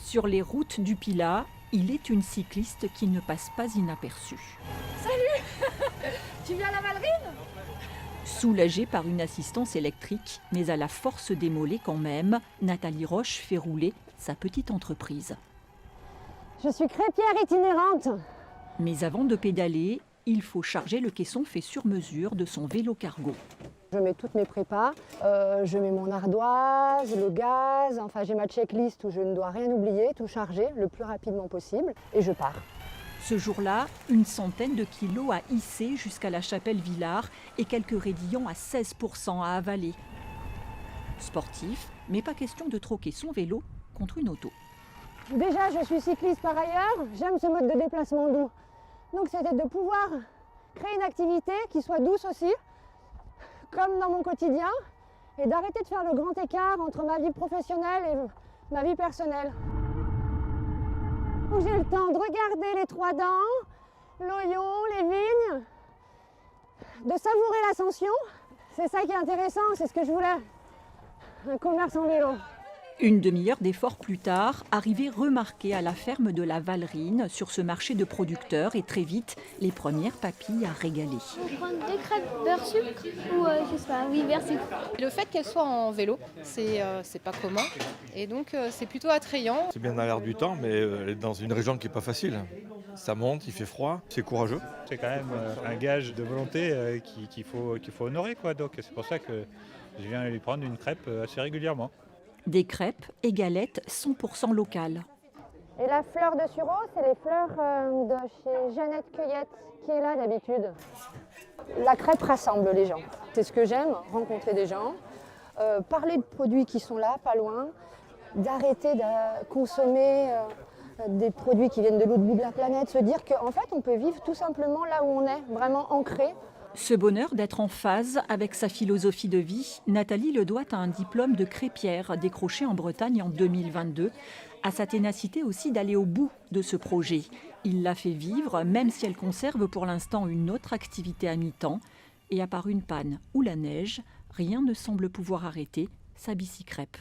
Sur les routes du Pilat, il est une cycliste qui ne passe pas inaperçue. Salut. Tu viens à la Vallerine? Soulagée par une assistance électrique, mais à la force des mollets quand même, Nathalie Roche fait rouler sa petite entreprise. Je suis crêpière itinérante. Mais avant de pédaler, il faut charger le caisson fait sur mesure de son vélo cargo. Je mets toutes mes prépas, je mets mon ardoise, le gaz, enfin j'ai ma checklist où je ne dois rien oublier, tout charger le plus rapidement possible et je pars. Ce jour-là, une centaine de kilos à hisser jusqu'à la chapelle Villars et quelques raidillons à 16% à avaler. Sportif, mais pas question de troquer son vélo contre une auto. Déjà je suis cycliste par ailleurs, j'aime ce mode de déplacement doux. Donc c'était de pouvoir créer une activité qui soit douce aussi, comme dans mon quotidien, et d'arrêter de faire le grand écart entre ma vie professionnelle et ma vie personnelle. Donc j'ai le temps de regarder les Trois Dents, l'Oyon, les vignes, de savourer l'ascension. C'est ça qui est intéressant, c'est ce que je voulais, un commerce en vélo. Une demi-heure d'effort plus tard, arrivée remarquée à la ferme de la Vallerine, sur ce marché de producteurs, et très vite, les premières papilles à régaler. On prend des crêpes beurre sucre ou je sais pas, oui, beurre sucre. Le fait qu'elle soit en vélo, c'est pas commun et donc c'est plutôt attrayant. C'est bien dans l'air du temps, mais elle est dans une région qui n'est pas facile. Ça monte, il fait froid, c'est courageux. C'est quand même un gage de volonté qu'il faut honorer, quoi. Donc c'est pour ça que je viens lui prendre une crêpe assez régulièrement. Des crêpes et galettes 100% locales. Et la fleur de sureau, c'est les fleurs de chez Jeannette Cueillette, qui est là d'habitude. La crêpe rassemble les gens. C'est ce que j'aime, rencontrer des gens, parler de produits qui sont là, pas loin, d'arrêter de consommer des produits qui viennent de l'autre bout de la planète, se dire qu'en fait on peut vivre tout simplement là où on est, vraiment ancré. Ce bonheur d'être en phase avec sa philosophie de vie, Nathalie le doit à un diplôme de crêpière décroché en Bretagne en 2022, à sa ténacité aussi d'aller au bout de ce projet. Il l'a fait vivre, même si elle conserve pour l'instant une autre activité à mi-temps. Et à part une panne ou la neige, rien ne semble pouvoir arrêter sa bicycrêpe.